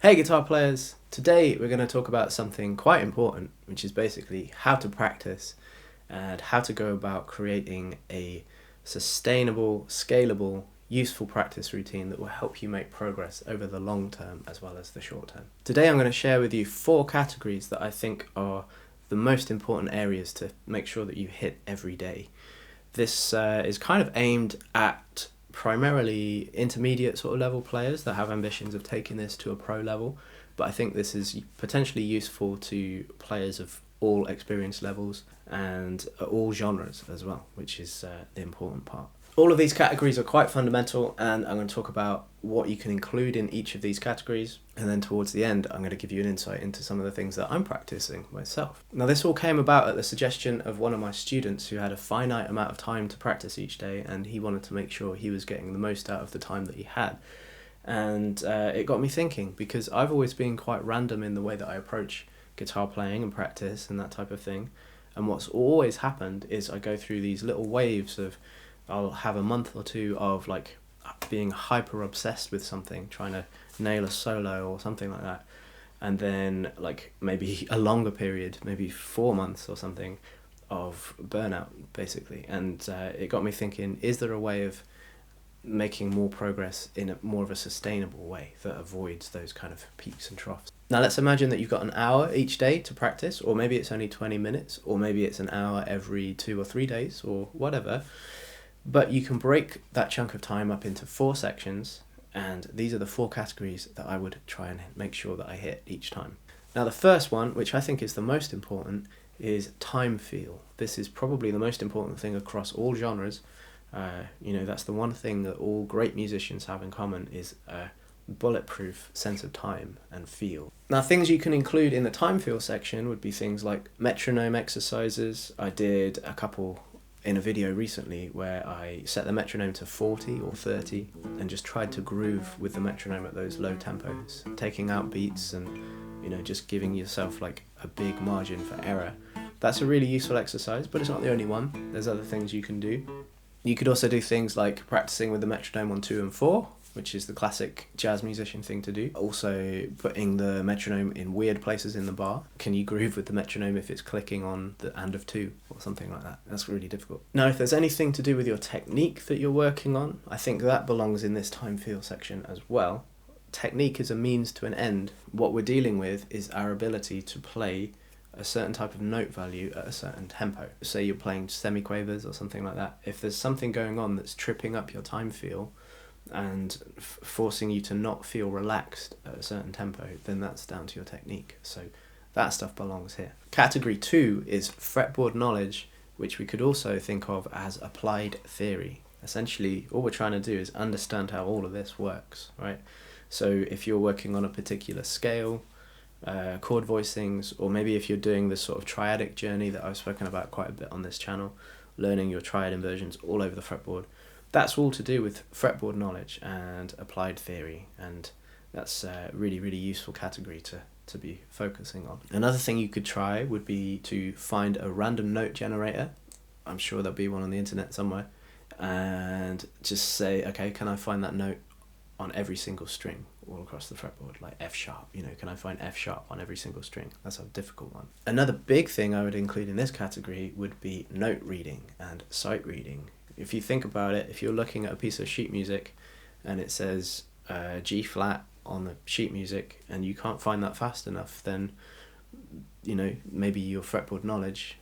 Hey guitar players! Today we're going to talk about something quite important, which is basically how to practice and how to go about creating a sustainable, scalable, useful practice routine that will help you make progress over the long term as well as the short term. Today I'm going to share with you 4 categories that I think are the most important areas to make sure that you hit every day. This is kind of aimed at primarily intermediate sort of level players that have ambitions of taking this to a pro level, but I think this is potentially useful to players of all experience levels and all genres as well, which is the important part. All of these categories are quite fundamental, and I'm going to talk about what you can include in each of these categories, and then towards the end I'm going to give you an insight into some of the things that I'm practicing myself. Now, this all came about at the suggestion of one of my students who had a finite amount of time to practice each day, and he wanted to make sure he was getting the most out of the time that he had. And it got me thinking, because I've always been quite random in the way that I approach guitar playing and practice and that type of thing, and what's always happened is I go through these little waves of I'll have a month or two of like being hyper obsessed with something, trying to nail a solo or something like that, and then like maybe a longer period, maybe 4 months or something, of burnout basically. And it got me thinking, is there a way of making more progress in a more of a sustainable way that avoids those kind of peaks and troughs? Now let's imagine that you've got an hour each day to practice, or maybe it's only 20 minutes, or maybe it's an hour every 2 or 3 days or whatever. But you can break that chunk of time up into 4 sections, and these are the 4 categories that I would try and make sure that I hit each time. Now the first one, which I think is the most important, is time feel. This is probably the most important thing across all genres. That's the one thing that all great musicians have in common, is a bulletproof sense of time and feel. Now, things you can include in the time feel section would be things like metronome exercises. I did a couple in a video recently where I set the metronome to 40 or 30 and just tried to groove with the metronome at those low tempos, taking out beats and just giving yourself like a big margin for error. That's a really useful exercise, but it's not the only one. There's other things you can do. You could also do things like practicing with the metronome on 2 and 4, which is the classic jazz musician thing to do. Also putting the metronome in weird places in the bar. Can you groove with the metronome if it's clicking on the and of 2 or something like that? That's really difficult. Now, if there's anything to do with your technique that you're working on, I think that belongs in this time feel section as well. Technique is a means to an end. What we're dealing with is our ability to play a certain type of note value at a certain tempo. Say you're playing semiquavers or something like that. If there's something going on that's tripping up your time feel and forcing you to not feel relaxed at a certain tempo, then that's down to your technique. So that stuff belongs here. Category 2 is fretboard knowledge, which we could also think of as applied theory. Essentially, all we're trying to do is understand how all of this works, right? So if you're working on a particular scale, chord voicings, or maybe if you're doing this sort of triadic journey that I've spoken about quite a bit on this channel, learning your triad inversions all over the fretboard, that's all to do with fretboard knowledge and applied theory, and that's a really, really useful category to be focusing on. Another thing you could try would be to find a random note generator. I'm sure there'll be one on the internet somewhere, and just say, okay, can I find that note on every single string all across the fretboard, like F sharp, can I find F sharp on every single string? That's a difficult one. Another big thing I would include in this category would be note reading and sight reading. If you think about it, if you're looking at a piece of sheet music and it says G flat on the sheet music and you can't find that fast enough, then maybe your fretboard knowledge,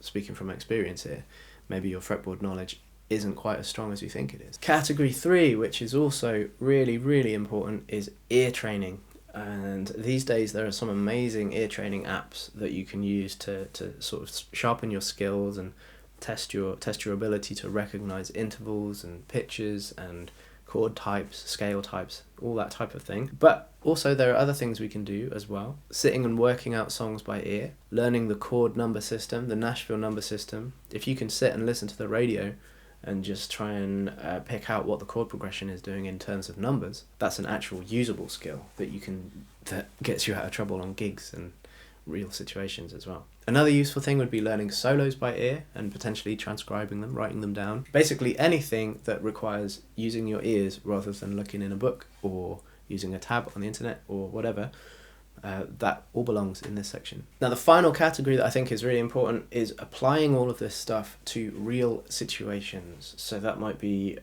speaking from experience here, maybe your fretboard knowledge isn't quite as strong as you think it is. Category 3, which is also really, really important, is ear training. And these days there are some amazing ear training apps that you can use to sort of sharpen your skills and test your ability to recognize intervals and pitches and chord types, scale types, all that type of thing. But also there are other things we can do as well. Sitting and working out songs by ear, learning the chord number system, the Nashville number system. If you can sit and listen to the radio and just try and pick out what the chord progression is doing in terms of numbers, that's an actual usable skill that gets you out of trouble on gigs and real situations as well. Another useful thing would be learning solos by ear and potentially transcribing them, writing them down. Basically anything that requires using your ears rather than looking in a book or using a tab on the internet or whatever, that all belongs in this section. Now, the final category that I think is really important is applying all of this stuff to real situations. So that might be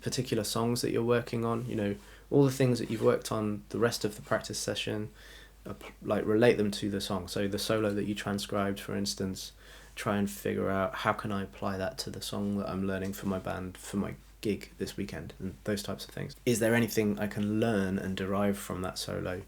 particular songs that you're working on, all the things that you've worked on the rest of the practice session, like relate them to the song. So the solo that you transcribed, for instance, try and figure out how can I apply that to the song that I'm learning for my band, for my gig this weekend, and those types of things. Is there anything I can learn and derive from that solo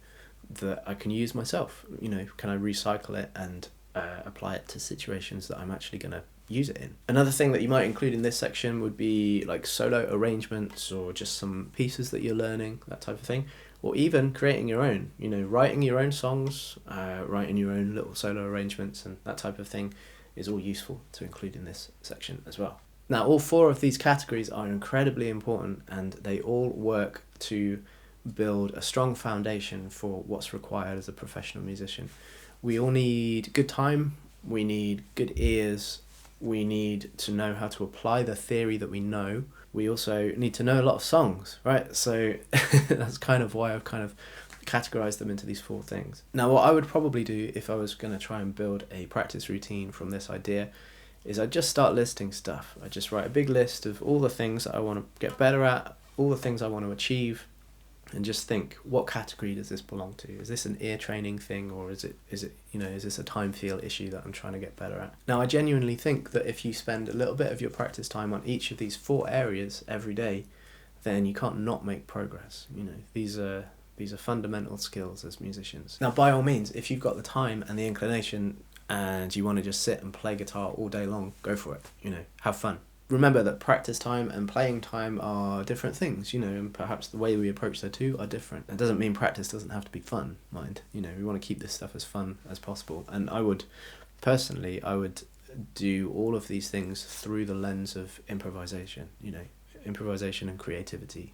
that I can use myself? Can I recycle it and apply it to situations that I'm actually going to use it in? Another thing that you might include in this section would be like solo arrangements, or just some pieces that you're learning, that type of thing, or even creating your own, writing your own songs, writing your own little solo arrangements, and that type of thing is all useful to include in this section as well. Now, all 4 of these categories are incredibly important, and they all work to build a strong foundation for what's required as a professional musician. We all need good time, we need good ears, we need to know how to apply the theory that we know. We also need to know a lot of songs, right? So that's kind of why I've kind of categorized them into these 4 things. Now, what I would probably do if I was going to try and build a practice routine from this idea is I'd just start listing stuff. I just write a big list of all the things that I want to get better at, all the things I want to achieve, and just think, what category does this belong to? Is this an ear training thing, or is this a time feel issue that I'm trying to get better at? Now, I genuinely think that if you spend a little bit of your practice time on each of these 4 areas every day, then you can't not make progress. These are fundamental skills as musicians. Now, by all means, if you've got the time and the inclination and you want to just sit and play guitar all day long, go for it. Have fun. Remember that practice time and playing time are different things, and perhaps the way we approach the two are different. That doesn't mean practice doesn't have to be fun, mind. We want to keep this stuff as fun as possible. And I would do all of these things through the lens of improvisation, improvisation and creativity.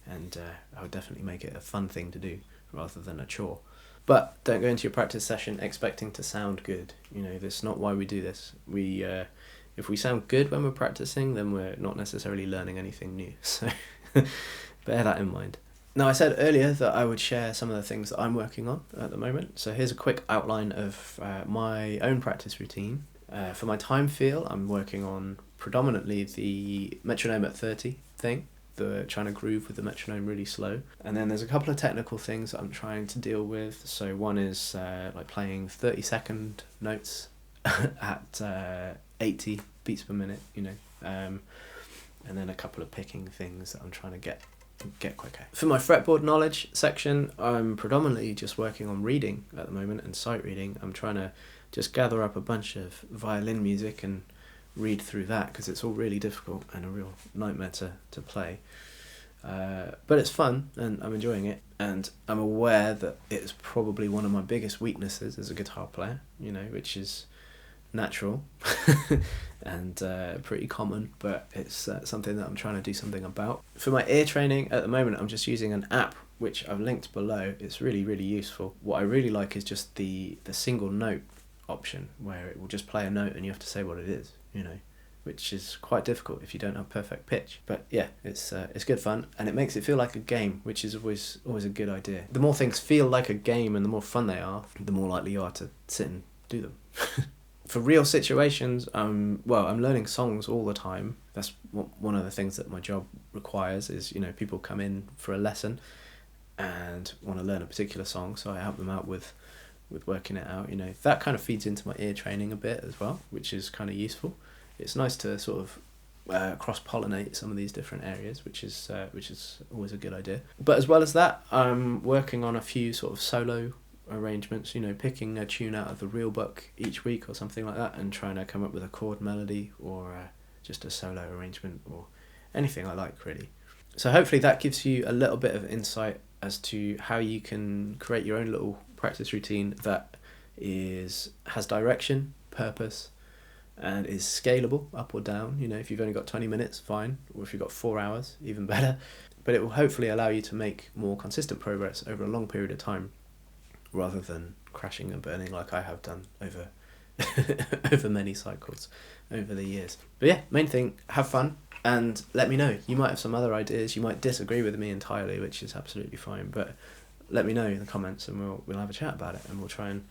And I would definitely make it a fun thing to do rather than a chore. But don't go into your practice session expecting to sound good. That's not why we do this. If we sound good when we're practicing, then we're not necessarily learning anything new. So bear that in mind. Now, I said earlier that I would share some of the things that I'm working on at the moment. So here's a quick outline of my own practice routine. For my time feel, I'm working on predominantly the metronome at 30 thing, trying to groove with the metronome really slow. And then there's a couple of technical things that I'm trying to deal with. So one is like playing 30-second notes at 80 beats per minute, and then a couple of picking things that I'm trying to get quicker. For my fretboard knowledge section, I'm predominantly just working on reading at the moment and sight reading. I'm trying to just gather up a bunch of violin music and read through that, because it's all really difficult and a real nightmare to play. But it's fun and I'm enjoying it, and I'm aware that it's probably one of my biggest weaknesses as a guitar player, which is natural and pretty common, but it's something that I'm trying to do something about. For my ear training at the moment, I'm just using an app which I've linked below. It's really, really useful. What I really like is just the single note option, where it will just play a note and you have to say what it is, which is quite difficult if you don't have perfect pitch. But yeah, it's good fun, and it makes it feel like a game, which is always a good idea. The more things feel like a game and the more fun they are, the more likely you are to sit and do them. For real situations, I'm learning songs all the time. That's one of the things that my job requires is, people come in for a lesson and want to learn a particular song, so I help them out with working it out. That kind of feeds into my ear training a bit as well, which is kind of useful. It's nice to sort of cross-pollinate some of these different areas, which is always a good idea. But as well as that, I'm working on a few sort of solo arrangements, picking a tune out of the real book each week or something like that, and trying to come up with a chord melody or just a solo arrangement or anything I like, really. So hopefully that gives you a little bit of insight as to how you can create your own little practice routine that has direction, purpose, and is scalable up or down. If you've only got 20 minutes, fine, or if you've got 4 hours, even better. But it will hopefully allow you to make more consistent progress over a long period of time, rather than crashing and burning like I have done over many cycles over the years. But yeah, main thing, have fun, And let me know. You might have some other ideas. You might disagree with me entirely, which is absolutely fine. But let me know in the comments, and we'll have a chat about it, and we'll try and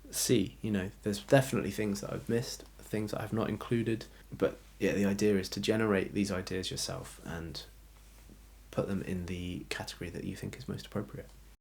see. There's definitely things that I've missed, things that I've not included. But yeah, the idea is to generate these ideas yourself and put them in the category that you think is most appropriate.